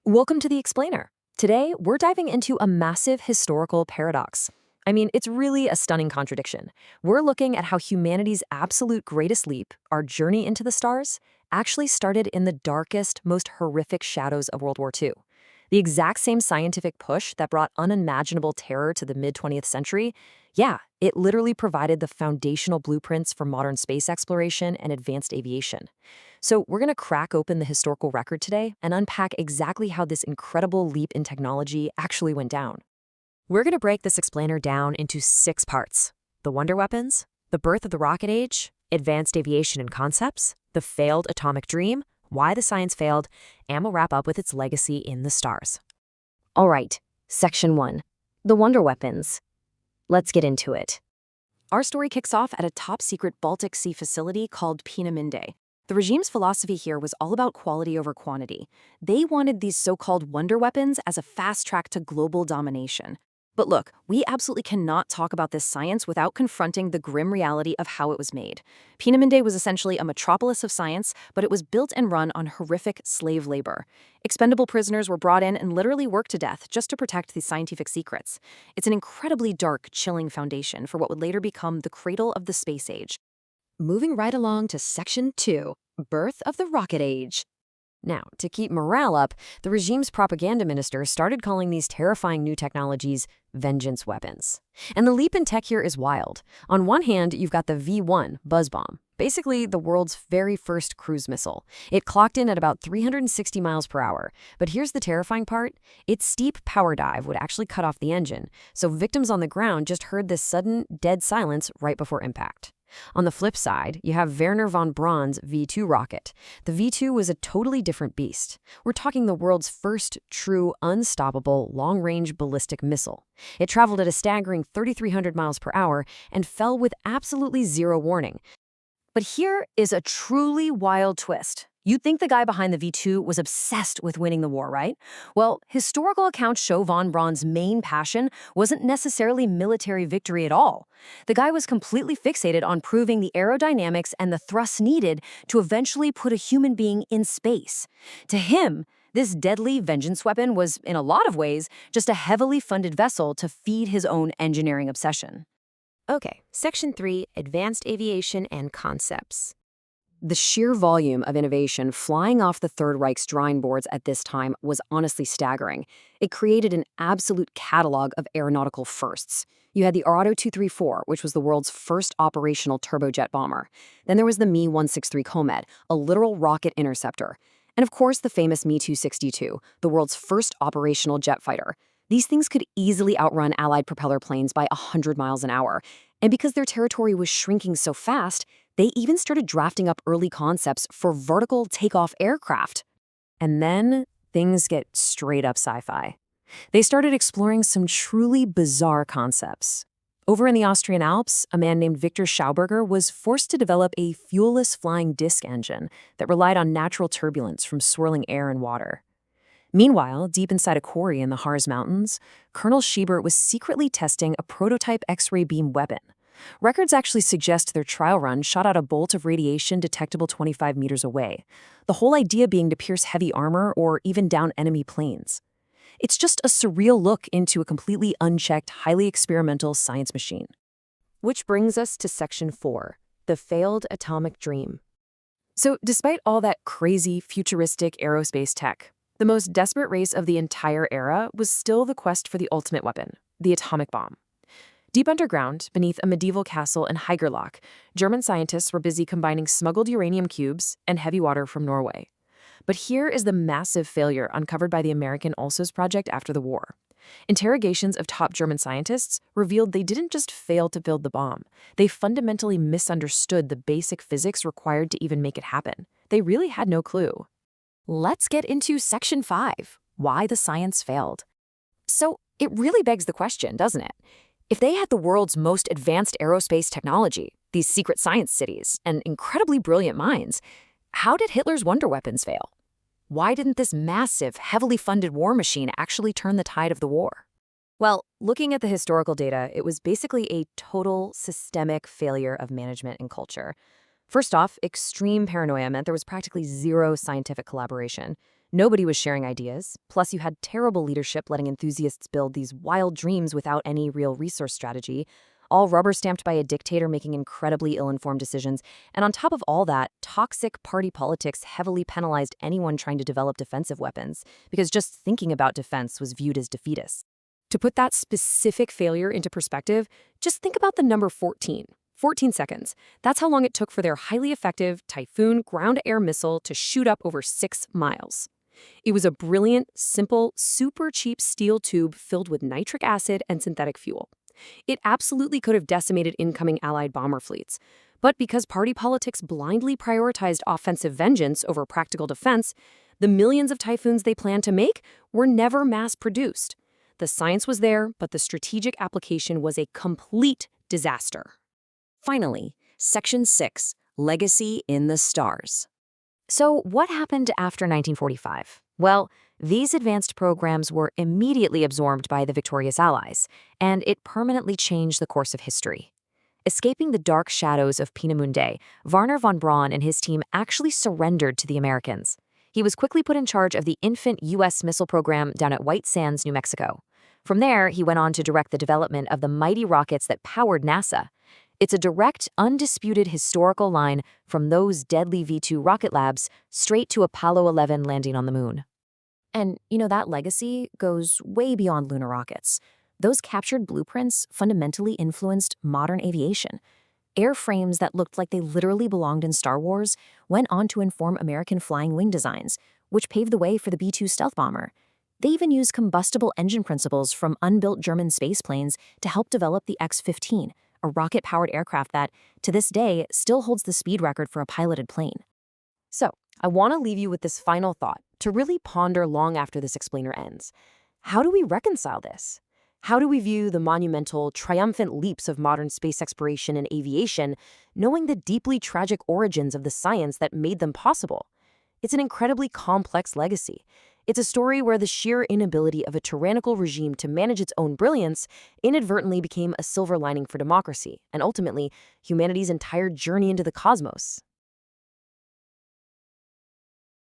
Welcome to The Explainer. Today, we're diving into a massive historical paradox. I mean, it's really a stunning contradiction. We're looking at how humanity's absolute greatest leap, our journey into the stars, actually started in the darkest, most horrific shadows of World War II. The exact same scientific push that brought unimaginable terror to the mid-20th century, yeah, it literally provided the foundational blueprints for modern space exploration and advanced aviation. So we're going to crack open the historical record today and unpack exactly how this incredible leap in technology actually went down. We're going to break this explainer down into 6 parts: the wonder weapons, the birth of the rocket age, advanced aviation and concepts, the failed atomic dream, why the science failed, and we'll wrap up with its legacy in the stars. All right, Section 1, the wonder weapons. Let's get into it. Our story kicks off at a top-secret Baltic Sea facility called Peenemünde. The regime's philosophy here was all about quality over quantity. They wanted these so-called wonder weapons as a fast track to global domination. But look, we absolutely cannot talk about this science without confronting the grim reality of how it was made. Peenemünde was essentially a metropolis of science, but it was built and run on horrific slave labor. Expendable prisoners were brought in and literally worked to death just to protect these scientific secrets. It's an incredibly dark, chilling foundation for what would later become the cradle of the space age. Moving right along to Section 2, birth of the rocket age. Now, to keep morale up, the regime's propaganda minister started calling these terrifying new technologies vengeance weapons. And the leap in tech here is wild. On one hand, you've got the V-1 buzz bomb, basically the world's very first cruise missile. It clocked in at about 360 miles per hour. But here's the terrifying part. Its steep power dive would actually cut off the engine, so victims on the ground just heard this sudden, dead silence right before impact. On the flip side, you have Wernher von Braun's V-2 rocket. The V-2 was a totally different beast. We're talking the world's first true, unstoppable, long-range ballistic missile. It traveled at a staggering 3,300 miles per hour and fell with absolutely zero warning. But here is a truly wild twist. You'd think the guy behind the V-2 was obsessed with winning the war, right? Well, historical accounts show von Braun's main passion wasn't necessarily military victory at all. The guy was completely fixated on proving the aerodynamics and the thrust needed to eventually put a human being in space. To him, this deadly vengeance weapon was, in a lot of ways, just a heavily funded vessel to feed his own engineering obsession. Okay, Section 3, Advanced Aviation and Concepts. The sheer volume of innovation flying off the Third Reich's drawing boards at this time was honestly staggering. It created an absolute catalog of aeronautical firsts. You had the Arado 234, which was the world's first operational turbojet bomber. Then there was the Me-163 Comet, a literal rocket interceptor. And of course, the famous Me-262, the world's first operational jet fighter. These things could easily outrun Allied propeller planes by 100 miles an hour. And because their territory was shrinking so fast, they even started drafting up early concepts for vertical takeoff aircraft. And then things get straight up sci-fi. They started exploring some truly bizarre concepts. Over in the Austrian Alps, a man named Victor Schauberger was forced to develop a fuelless flying disc engine that relied on natural turbulence from swirling air and water. Meanwhile, deep inside a quarry in the Harz Mountains, Colonel Schiebert was secretly testing a prototype X-ray beam weapon. Records actually suggest their trial run shot out a bolt of radiation detectable 25 meters away, the whole idea being to pierce heavy armor or even down enemy planes. It's just a surreal look into a completely unchecked, highly experimental science machine. Which brings us to Section 4, the failed atomic dream. So despite all that crazy, futuristic aerospace tech, the most desperate race of the entire era was still the quest for the ultimate weapon, the atomic bomb. Deep underground, beneath a medieval castle in Haigerloch, German scientists were busy combining smuggled uranium cubes and heavy water from Norway. But here is the massive failure uncovered by the American ULSOS project after the war. Interrogations of top German scientists revealed they didn't just fail to build the bomb. They fundamentally misunderstood the basic physics required to even make it happen. They really had no clue. Let's get into Section 5, why the science failed. So it really begs the question, doesn't it? If they had the world's most advanced aerospace technology, these secret science cities, and incredibly brilliant minds, how did Hitler's wonder weapons fail? Why didn't this massive, heavily funded war machine actually turn the tide of the war? Well, looking at the historical data, it was basically a total systemic failure of management and culture. First off, extreme paranoia meant there was practically zero scientific collaboration. Nobody was sharing ideas. Plus, you had terrible leadership letting enthusiasts build these wild dreams without any real resource strategy, all rubber-stamped by a dictator making incredibly ill-informed decisions. And on top of all that, toxic party politics heavily penalized anyone trying to develop defensive weapons, because just thinking about defense was viewed as defeatist. To put that specific failure into perspective, just think about the number 14. 14 seconds. That's how long it took for their highly effective Typhoon ground-to-air missile to shoot up over 6 miles. It was a brilliant, simple, super cheap steel tube filled with nitric acid and synthetic fuel. It absolutely could have decimated incoming Allied bomber fleets. But because party politics blindly prioritized offensive vengeance over practical defense, the millions of Typhoons they planned to make were never mass-produced. The science was there, but the strategic application was a complete disaster. Finally, Section 6, Legacy in the Stars. So what happened after 1945? Well, these advanced programs were immediately absorbed by the victorious Allies, and it permanently changed the course of history. Escaping the dark shadows of Peenemünde, Wernher von Braun and his team actually surrendered to the Americans. He was quickly put in charge of the infant U.S. missile program down at White Sands, New Mexico. From there, he went on to direct the development of the mighty rockets that powered NASA. It's a direct, undisputed historical line from those deadly V-2 rocket labs straight to Apollo 11 landing on the moon. And, that legacy goes way beyond lunar rockets. Those captured blueprints fundamentally influenced modern aviation. Airframes that looked like they literally belonged in Star Wars went on to inform American flying wing designs, which paved the way for the B-2 stealth bomber. They even used combustible engine principles from unbuilt German space planes to help develop the X-15, a rocket-powered aircraft that, to this day, still holds the speed record for a piloted plane. So, I want to leave you with this final thought to really ponder long after this explainer ends. How do we reconcile this? How do we view the monumental, triumphant leaps of modern space exploration and aviation, knowing the deeply tragic origins of the science that made them possible? It's an incredibly complex legacy. It's a story where the sheer inability of a tyrannical regime to manage its own brilliance inadvertently became a silver lining for democracy, and ultimately, humanity's entire journey into the cosmos.